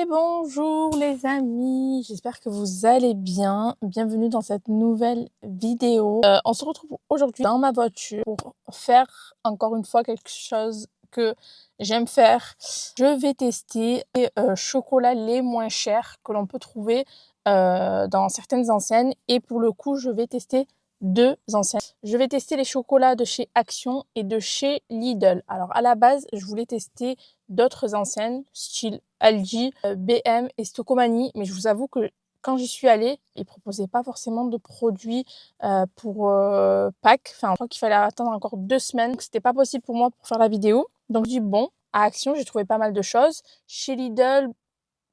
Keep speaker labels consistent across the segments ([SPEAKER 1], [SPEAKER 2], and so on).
[SPEAKER 1] Bonjour les amis, j'espère que vous allez bien. Bienvenue dans cette nouvelle vidéo. On se retrouve aujourd'hui dans ma voiture pour faire encore une fois quelque chose que j'aime faire. Je vais tester les chocolats les moins chers que l'on peut trouver dans certaines enseignes. Et pour le coup, je vais tester deux enseignes. Je vais tester les chocolats de chez Action et de chez Lidl. Alors à la base, je voulais tester d'autres enseignes, style Aldi, BM et Stocomanie, mais je vous avoue que quand j'y suis allée, ils proposaient pas forcément de produits pour Pâques. Enfin, je crois qu'il fallait attendre encore 2 semaines, donc c'était pas possible pour moi pour faire la vidéo. Donc je dis bon, à Action, j'ai trouvé pas mal de choses. Chez Lidl,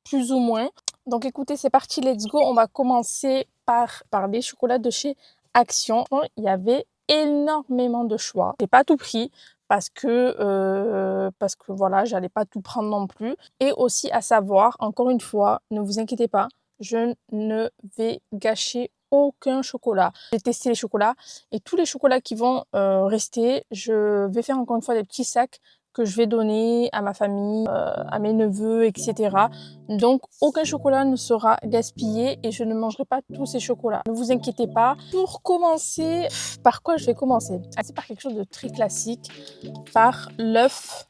[SPEAKER 1] plus ou moins. Donc écoutez, c'est parti, let's go. On va commencer par les chocolats de chez Action. Il y avait énormément de choix. J'ai pas tout pris parce que voilà, j'allais pas tout prendre non plus. Et aussi à savoir, encore une fois, ne vous inquiétez pas, je ne vais gâcher aucun chocolat. J'ai testé les chocolats et tous les chocolats qui vont rester, je vais faire encore une fois des petits sacs que je vais donner à ma famille, à mes neveux, etc. Donc, aucun chocolat ne sera gaspillé et je ne mangerai pas tous ces chocolats. Ne vous inquiétez pas. Pour commencer, par quoi je vais commencer? C'est par quelque chose de très classique, par l'œuf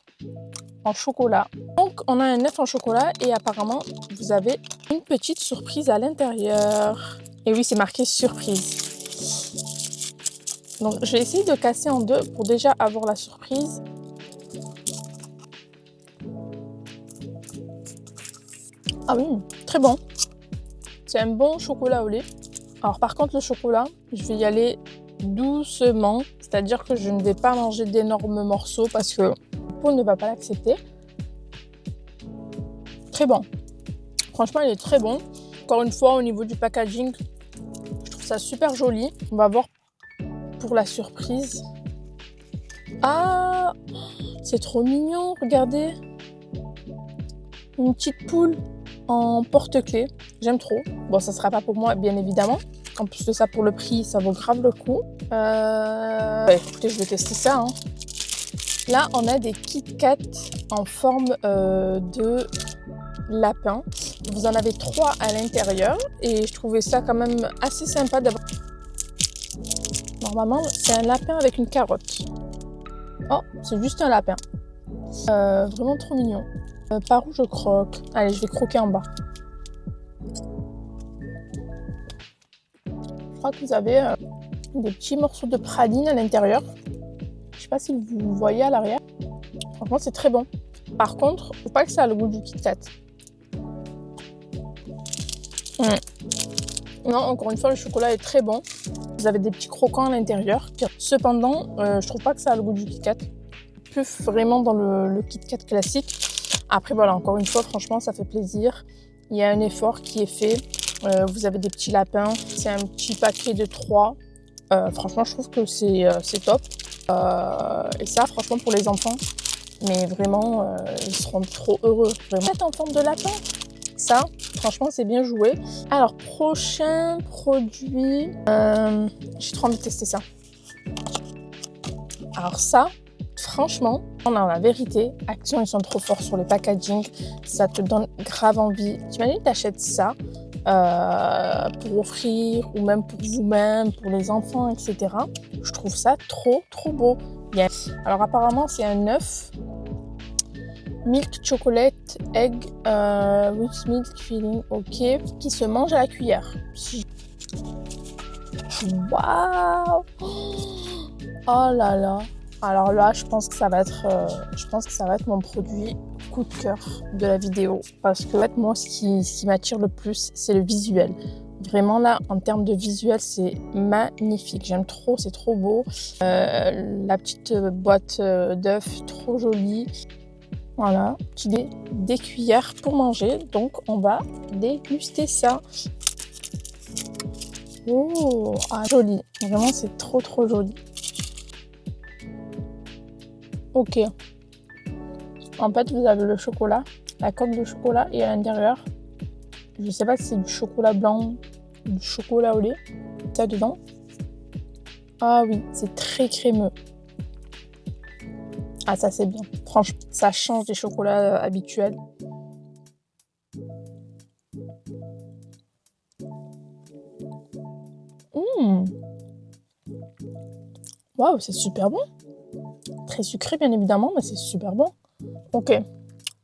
[SPEAKER 1] en chocolat. Donc, on a un œuf en chocolat et apparemment, vous avez une petite surprise à l'intérieur. Et oui, c'est marqué surprise. Donc, je vais essayer de casser en deux pour déjà avoir la surprise. Ah oui, très bon. C'est un bon chocolat au lait. Alors par contre, le chocolat, je vais y aller doucement. C'est-à-dire que je ne vais pas manger d'énormes morceaux parce que la peau ne va pas l'accepter. Très bon. Franchement, il est très bon. Encore une fois, au niveau du packaging, je trouve ça super joli. On va voir pour la surprise. Ah, c'est trop mignon, regardez. Une petite poule en porte-clés. J'aime trop. Bon, ça sera pas pour moi, bien évidemment. En plus de ça, pour le prix, ça vaut grave le coup. Écoutez, je vais tester ça. Hein. Là, on a des Kit Kat en forme de lapin. Vous en avez 3 à l'intérieur. Et je trouvais ça quand même assez sympa d'avoir... Normalement, c'est un lapin avec une carotte. Oh, c'est juste un lapin. Vraiment trop mignon. Par où je croque? Allez, je vais croquer en bas. Je crois que vous avez des petits morceaux de praline à l'intérieur. Je sais pas si vous voyez à l'arrière. Franchement, c'est très bon. Par contre, faut pas que ça ait le goût du Kit Kat. Non, encore une fois, le chocolat est très bon. Vous avez des petits croquants à l'intérieur. Cependant, je trouve pas que ça a le goût du Kit Kat. Plus vraiment dans le Kit Kat classique. Après, voilà, encore une fois, franchement, ça fait plaisir. Il y a un effort qui est fait. Vous avez des petits lapins. C'est un petit paquet de 3. Franchement, je trouve que c'est top. Et ça, franchement, pour les enfants, mais vraiment, ils seront trop heureux. Vraiment. En forme de lapin, ça, franchement, c'est bien joué. Alors, prochain produit, j'ai trop envie de tester ça. Alors ça, franchement, on a la vérité. Action, ils sont trop forts sur le packaging. Ça te donne grave envie. T'imagines, t'achètes ça pour offrir ou même pour vous-même, pour les enfants, etc. Je trouve ça trop beau. Alors apparemment, c'est un œuf. Milk chocolate egg with milk filling, ok, qui se mange à la cuillère. Waouh! Oh là là! Alors là, je pense que ça va être mon produit coup de cœur de la vidéo. Parce que en fait, moi, ce qui m'attire le plus, c'est le visuel. Vraiment là, en termes de visuel, c'est magnifique. J'aime trop, c'est trop beau. La petite boîte d'œufs, trop jolie. Voilà, des cuillères pour manger. Donc, on va déguster ça. Oh, ah, joli. Vraiment, c'est trop joli. Ok. En fait, vous avez le chocolat, la coque de chocolat et à l'intérieur, je sais pas si c'est du chocolat blanc ou du chocolat au lait. Ça dedans. Ah oui, c'est très crémeux. Ah ça c'est bien. Franchement, ça change des chocolats habituels. Waouh, c'est super bon. Très sucré, bien évidemment, mais c'est super bon. Ok,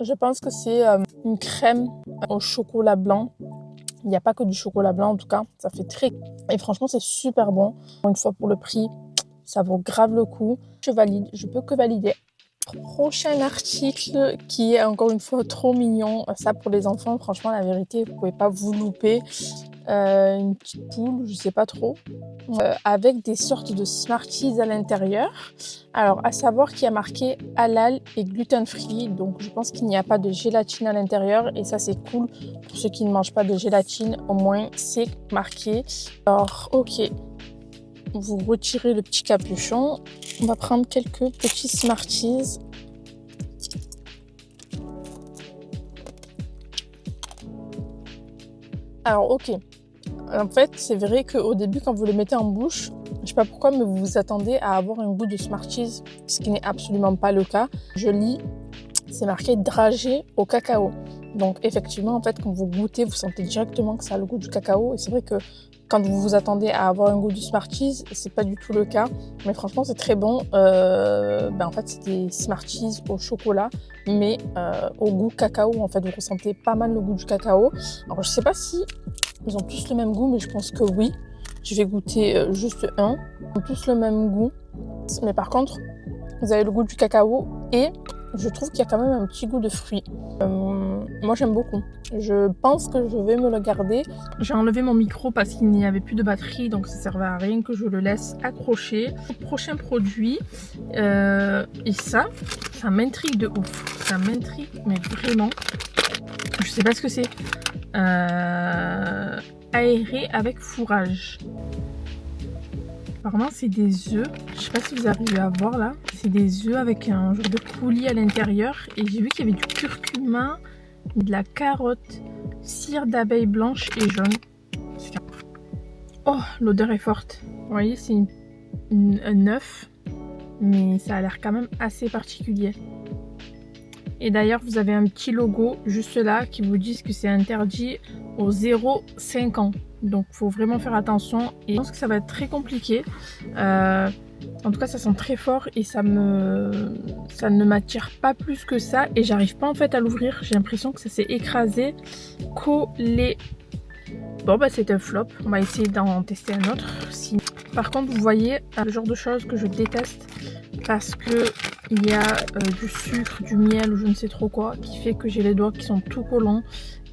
[SPEAKER 1] je pense que c'est une crème au chocolat blanc. Il n'y a pas que du chocolat blanc, en tout cas. Ça fait très... Et franchement, c'est super bon. Une fois pour le prix, ça vaut grave le coup. Je valide, je peux que valider. Prochain article qui est encore une fois trop mignon. Ça, pour les enfants, franchement, la vérité, vous ne pouvez pas vous louper. Une petite poule, je sais pas trop, avec des sortes de Smarties à l'intérieur. Alors, à savoir qu'il y a marqué halal et gluten free, donc je pense qu'il n'y a pas de gélatine à l'intérieur et ça c'est cool pour ceux qui ne mangent pas de gélatine, au moins c'est marqué. Alors, ok, vous retirez le petit capuchon, on va prendre quelques petits Smarties. Alors, ok. En fait, c'est vrai qu'au début, quand vous les mettez en bouche, je ne sais pas pourquoi, mais vous vous attendez à avoir un goût de Smarties, ce qui n'est absolument pas le cas. Je lis, c'est marqué dragé au cacao. Donc effectivement, en fait, quand vous goûtez, vous sentez directement que ça a le goût du cacao. Et c'est vrai que quand vous vous attendez à avoir un goût du Smarties, c'est pas du tout le cas. Mais franchement, c'est très bon. En fait, c'est des Smarties au chocolat, mais au goût cacao. En fait, vous ressentez pas mal le goût du cacao. Alors, je sais pas si ils ont tous le même goût, mais je pense que oui. Je vais goûter juste un. Ils ont tous le même goût. Mais par contre, vous avez le goût du cacao et je trouve qu'il y a quand même un petit goût de fruits. Moi, j'aime beaucoup. Je pense que je vais me le garder. J'ai enlevé mon micro parce qu'il n'y avait plus de batterie, donc ça ne servait à rien que je le laisse accroché. Prochain produit, et ça m'intrigue de ouf. Ça m'intrigue, mais vraiment. Je sais pas ce que c'est. Aéré avec fourrage. Apparemment, c'est des œufs. Je sais pas si vous arrivez à voir là. C'est des œufs avec un genre de coulis à l'intérieur. Et j'ai vu qu'il y avait du curcuma, de la carotte, cire d'abeille blanche et jaune. Oh, l'odeur est forte. Vous voyez, c'est un œuf, mais ça a l'air quand même assez particulier. Et d'ailleurs, vous avez un petit logo juste là qui vous dit que c'est interdit aux 0-5 ans. Donc, il faut vraiment faire attention. Et je pense que ça va être très compliqué. En tout cas, ça sent très fort et ça ne m'attire pas plus que ça. Et j'arrive pas en fait à l'ouvrir. J'ai l'impression que ça s'est écrasé, collé. Bon, bah c'est un flop. On va essayer d'en tester un autre. Par contre, vous voyez, le genre de choses que je déteste parce que il y a du sucre, du miel ou je ne sais trop quoi qui fait que j'ai les doigts qui sont tout collants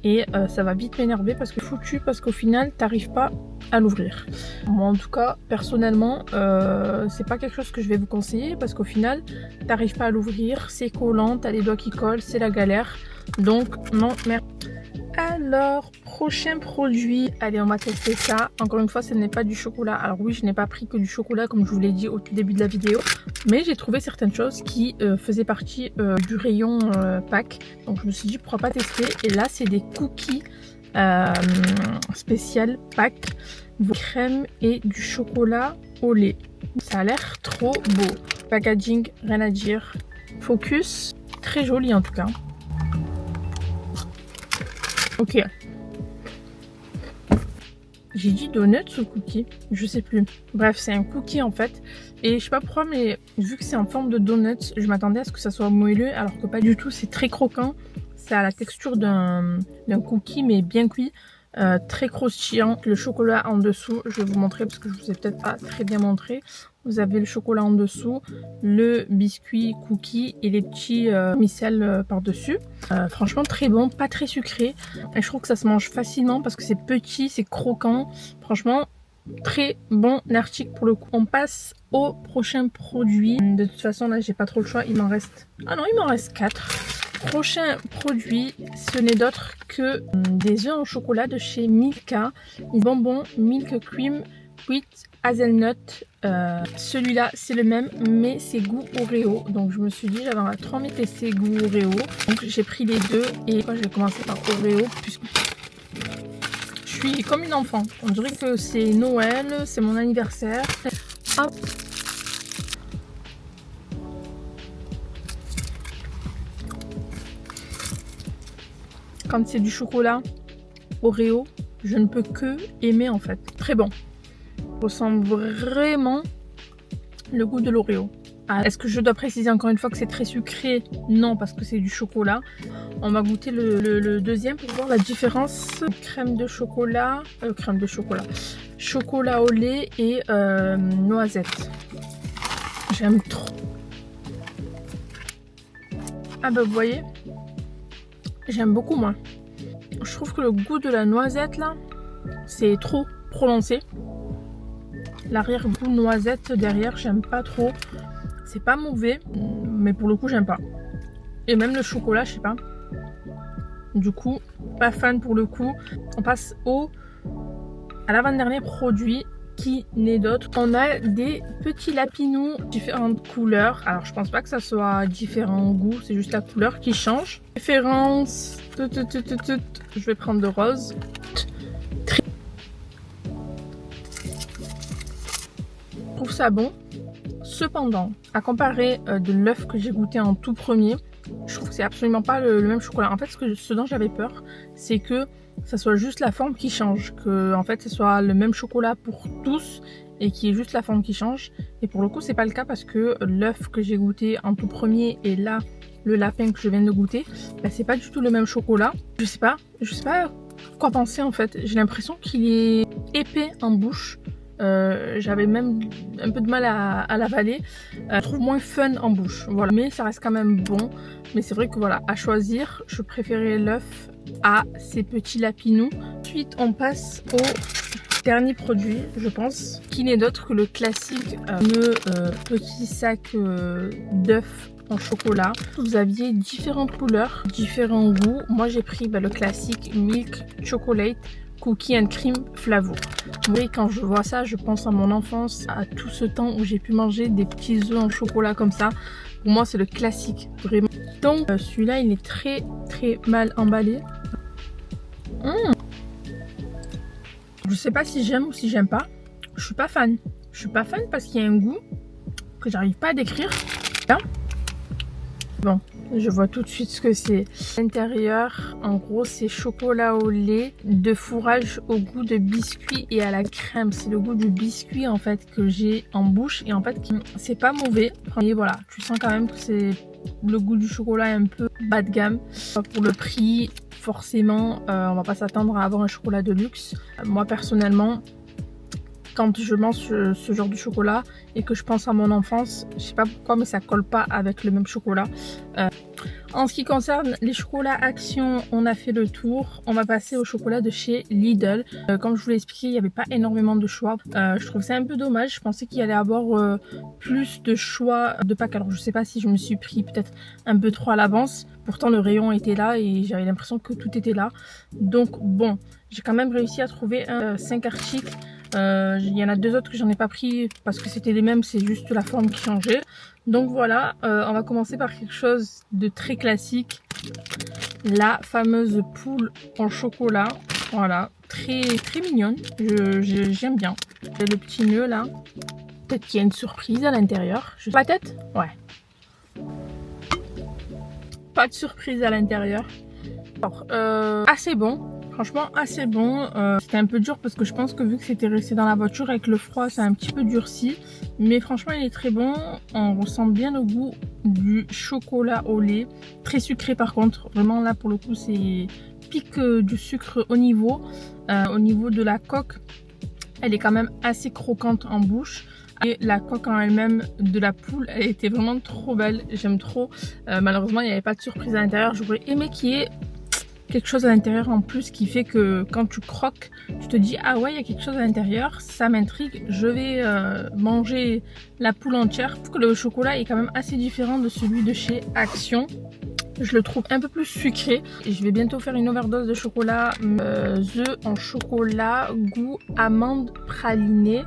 [SPEAKER 1] et ça va vite m'énerver parce que foutu parce qu'au final t'arrives pas à l'ouvrir. Moi en tout cas personnellement c'est pas quelque chose que je vais vous conseiller parce qu'au final t'arrives pas à l'ouvrir, c'est collant, t'as les doigts qui collent, c'est la galère, donc non merci. Alors, prochain produit, allez on va tester ça. Encore une fois ce n'est pas du chocolat. Alors oui, je n'ai pas pris que du chocolat comme je vous l'ai dit au tout début de la vidéo, mais j'ai trouvé certaines choses qui faisaient partie du rayon pack. Donc je me suis dit pourquoi pas tester. Et là c'est des cookies spécial pack, crème et du chocolat au lait. Ça a l'air trop beau. Packaging, rien à dire. Focus, très joli en tout cas. Ok. J'ai dit donuts ou cookie? Je sais plus. Bref, c'est un cookie en fait. Et je sais pas pourquoi, mais vu que c'est en forme de donuts, je m'attendais à ce que ça soit moelleux, alors que pas du tout. C'est très croquant. Ça a la texture d'un cookie, mais bien cuit. Très croustillant. Le chocolat en dessous, je vais vous montrer parce que je vous ai peut-être pas très bien montré. Vous avez le chocolat en dessous, le biscuit cookie et les petits micelles par-dessus. Franchement très bon, pas très sucré. Et je trouve que ça se mange facilement parce que c'est petit, c'est croquant. Franchement, très bon article pour le coup. On passe au prochain produit. De toute façon là j'ai pas trop le choix, il m'en reste... Ah non, il m'en reste 4. Prochain produit, ce n'est d'autre que des œufs en chocolat de chez Milka. Bonbons Milk Cream with Hazelnut. Celui-là c'est le même mais c'est goût Oreo. Donc je me suis dit j'avais trop envie de tester goût Oreo. Donc j'ai pris les deux et je vais commencer par Oreo puisque je suis comme une enfant. On dirait que c'est Noël, c'est mon anniversaire. Hop. Quand c'est du chocolat Oreo, je ne peux que aimer en fait. Très bon. Ressemble vraiment le goût de l'Oreo. Ah, est-ce que je dois préciser encore une fois que c'est très sucré? Non, parce que c'est du chocolat. On va goûter le deuxième pour voir la différence. Crème de chocolat, chocolat au lait et noisette. J'aime trop. Ah bah vous voyez, j'aime beaucoup moins. Je trouve que le goût de la noisette là, c'est trop prononcé. L'arrière-goût noisette derrière, j'aime pas trop. C'est pas mauvais, mais pour le coup, j'aime pas. Et même le chocolat, je sais pas. Du coup, pas fan pour le coup. On passe à l'avant-dernier produit qui n'est d'autre. On a des petits lapinous différentes couleurs. Alors, je pense pas que ça soit différent goût, c'est juste la couleur qui change. Référence, je vais prendre de rose. Je trouve ça bon. Cependant, à comparer de l'œuf que j'ai goûté en tout premier, je trouve que c'est absolument pas le même chocolat. En fait, ce dont j'avais peur, c'est que ça soit juste la forme qui change, que en fait, ce soit le même chocolat pour tous et qu'il y ait juste la forme qui change. Et pour le coup, c'est pas le cas parce que l'œuf que j'ai goûté en tout premier et là, le lapin que je viens de goûter, bah, c'est pas du tout le même chocolat. Je sais pas quoi penser en fait. J'ai l'impression qu'il est épais en bouche. J'avais même un peu de mal à l'avaler. Je trouve moins fun en bouche, voilà. Mais ça reste quand même bon. Mais c'est vrai que voilà, à choisir, je préférais l'œuf à ces petits lapinous. Ensuite, on passe au dernier produit, je pense, qui n'est d'autre que le classique petit sac d'œufs en chocolat. Vous aviez différentes couleurs, différents goûts. Moi, j'ai pris le classique Milk Chocolate Cookie and Cream Flavor. Oui, quand je vois ça, je pense à mon enfance, à tout ce temps où j'ai pu manger des petits œufs en chocolat comme ça. Pour moi, c'est le classique, vraiment. Donc, celui-là, il est très mal emballé. Je sais pas si j'aime ou si j'aime pas. Je suis pas fan. Je suis pas fan parce qu'il y a un goût que j'arrive pas à décrire. Là. Bon, je vois tout de suite ce que c'est. L'intérieur, en gros, c'est chocolat au lait de fourrage au goût de biscuit et à la crème. C'est le goût du biscuit en fait que j'ai en bouche et en fait c'est pas mauvais. Et voilà, tu sens quand même que c'est le goût du chocolat un peu bas de gamme. Pour le prix, forcément, on va pas s'attendre à avoir un chocolat de luxe. Moi personnellement, quand je mange ce genre de chocolat et que je pense à mon enfance, je sais pas pourquoi mais ça colle pas avec le même chocolat. En ce qui concerne les chocolats Action, on a fait le tour. On va passer au chocolat de chez Lidl. Comme je vous l'ai expliqué, il n'y avait pas énormément de choix. Je trouve ça un peu dommage. Je pensais qu'il y allait avoir plus de choix de packs. Alors je sais pas si je me suis pris peut-être un peu trop à l'avance. Pourtant le rayon était là et j'avais l'impression que tout était là. Donc bon, j'ai quand même réussi à trouver 5 articles. Il y en a 2 autres que j'en ai pas pris parce que c'était les mêmes, c'est juste la forme qui changeait. Donc voilà, on va commencer par quelque chose de très classique. La fameuse poule en chocolat. Voilà, très mignonne. J'aime bien. Il y a le petit nœud là. Peut-être qu'il y a une surprise à l'intérieur. Pas tête? Ouais. Pas de surprise à l'intérieur. Alors, assez bon. Franchement assez bon, c'était un peu dur parce que je pense que vu que c'était resté dans la voiture avec le froid ça a un petit peu durci. Mais franchement il est très bon, on ressent bien le goût du chocolat au lait. Très sucré par contre, vraiment là pour le coup c'est pique du sucre au niveau de la coque. Elle est quand même assez croquante en bouche. Et la coque en elle-même de la poule, elle était vraiment trop belle, j'aime trop. Malheureusement il n'y avait pas de surprise à l'intérieur, j'aurais aimé qu'il y ait quelque chose à l'intérieur en plus qui fait que quand tu croques, tu te dis ah ouais il y a quelque chose à l'intérieur, ça m'intrigue, je vais manger la poule entière. Je trouve que le chocolat est quand même assez différent de celui de chez Action. Je le trouve un peu plus sucré et je vais bientôt faire une overdose de chocolat œufs en chocolat goût amande pralinée.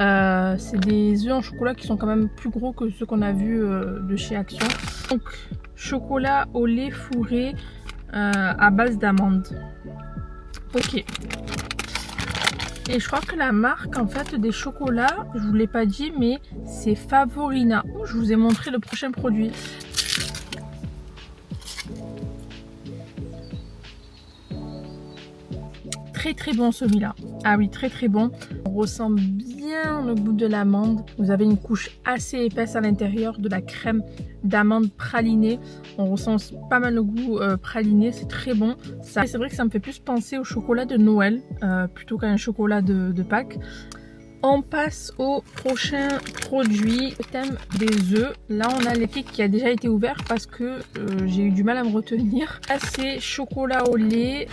[SPEAKER 1] C'est des œufs en chocolat qui sont quand même plus gros que ceux qu'on a vus de chez Action. Donc chocolat au lait fourré à base d'amande. Ok. Et je crois que la marque en fait des chocolats, je vous l'ai pas dit, mais c'est Favorina. Oh, je vous ai montré le prochain produit. Très bon celui-là. Ah oui, très bon. On ressent bien le goût de l'amande. Vous avez une couche assez épaisse à l'intérieur de la crème d'amande pralinée. On ressent pas mal le goût praliné, c'est très bon. C'est vrai que ça me fait plus penser au chocolat de Noël plutôt qu'à un chocolat de Pâques. On passe au prochain produit, le thème des œufs. Là, on a l'étiquette qui a déjà été ouvert parce que j'ai eu du mal à me retenir. Là, c'est chocolat au lait.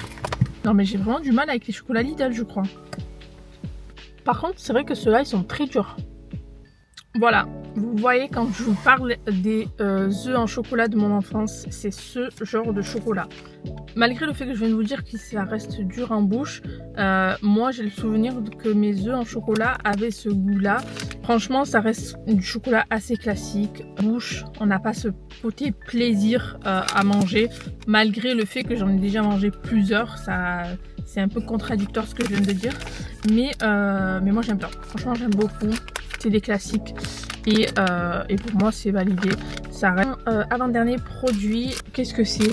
[SPEAKER 1] Non, mais j'ai vraiment du mal avec les chocolats Lidl, je crois. Par contre, c'est vrai que ceux-là, ils sont très durs. Voilà, vous voyez quand je vous parle des œufs en chocolat de mon enfance, c'est ce genre de chocolat. Malgré le fait que je viens de vous dire que ça reste dur en bouche, moi j'ai le souvenir que mes œufs en chocolat avaient ce goût-là. Franchement, ça reste du chocolat assez classique. En bouche, on n'a pas ce côté plaisir à manger, malgré le fait que j'en ai déjà mangé plusieurs. C'est un peu contradictoire ce que je viens de dire, mais moi j'aime bien. Franchement, j'aime beaucoup. C'est des classiques et pour moi c'est validé. Ça reste avant-dernier produit. Qu'est-ce que c'est?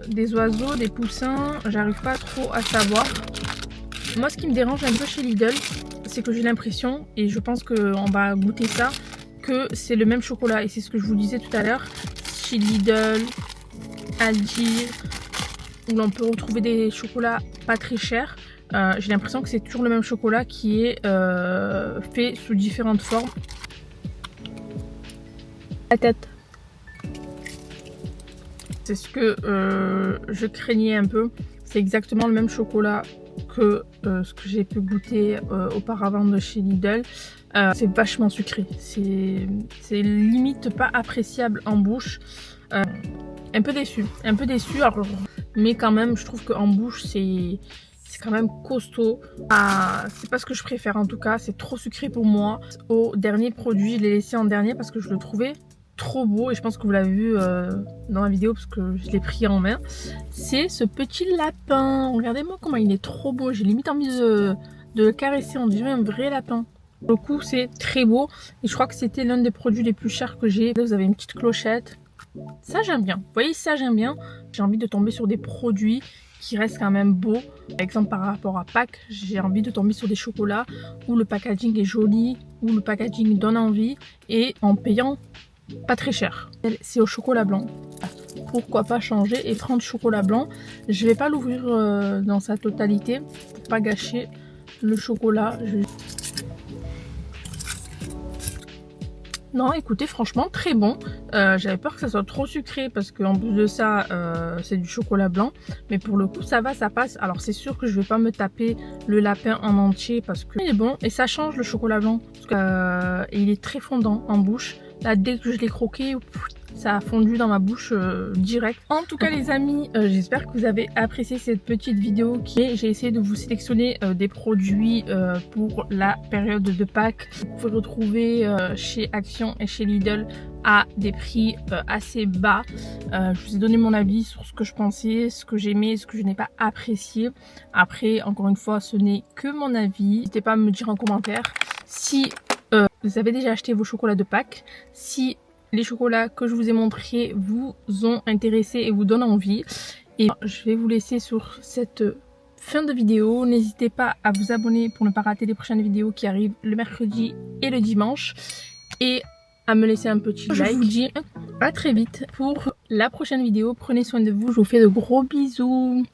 [SPEAKER 1] Des oiseaux, des poussins, j'arrive pas trop à savoir. Moi, ce qui me dérange un peu chez Lidl, c'est que j'ai l'impression, et je pense qu'on va goûter ça, que c'est le même chocolat. Et c'est ce que je vous disais tout à l'heure, chez Lidl, Aldi, où l'on peut retrouver des chocolats pas très chers. J'ai l'impression que c'est toujours le même chocolat qui est fait sous différentes formes. La tête. C'est ce que je craignais un peu. C'est exactement le même chocolat que ce que j'ai pu goûter auparavant de chez Lidl. C'est vachement sucré. C'est limite pas appréciable en bouche. Un peu déçu. Alors, mais quand même, je trouve qu'en bouche, c'est quand même costaud. C'est pas ce que je préfère en tout cas, c'est trop sucré pour moi. Au dernier produit, je l'ai laissé en dernier parce que je le trouvais trop beau et je pense que vous l'avez vu dans la vidéo parce que je l'ai pris en main. C'est ce petit lapin. Regardez-moi comment il est trop beau. J'ai limite envie de le caresser. On dirait un vrai lapin. Pour le coup, c'est très beau et je crois que c'était l'un des produits les plus chers que j'ai. Là, vous avez une petite clochette. Ça, j'aime bien. Vous voyez, ça, j'aime bien. J'ai envie de tomber sur des produits qui restent quand même beaux. Par exemple, par rapport à Pâques, j'ai envie de tomber sur des chocolats où le packaging est joli, où le packaging donne envie et en payant pas très cher. C'est au chocolat blanc. Pourquoi pas changer et prendre chocolat blanc. Je vais pas l'ouvrir dans sa totalité pour pas gâcher le chocolat. Non, écoutez, franchement, très bon. J'avais peur que ça soit trop sucré parce qu'en plus de ça, c'est du chocolat blanc. Mais pour le coup, ça va, ça passe. Alors, c'est sûr que je vais pas me taper le lapin en entier parce que il est bon. Et ça change le chocolat blanc. Parce que, et il est très fondant en bouche. Là, dès que je l'ai croqué, ça a fondu dans ma bouche direct. En tout cas les amis, j'espère que vous avez apprécié cette petite vidéo j'ai essayé de vous sélectionner des produits pour la période de Pâques. Vous pouvez retrouver chez Action et chez Lidl à des prix assez bas. Je vous ai donné mon avis sur ce que je pensais, ce que j'aimais, ce que je n'ai pas apprécié. Après, encore une fois, ce n'est que mon avis. N'hésitez pas à me dire en commentaire si vous avez déjà acheté vos chocolats de Pâques, si les chocolats que je vous ai montrés vous ont intéressé et vous donnent envie. Et je vais vous laisser sur cette fin de vidéo. N'hésitez pas à vous abonner pour ne pas rater les prochaines vidéos qui arrivent le mercredi et le dimanche. Et à me laisser un petit like. Je vous dis à très vite pour la prochaine vidéo. Prenez soin de vous, je vous fais de gros bisous.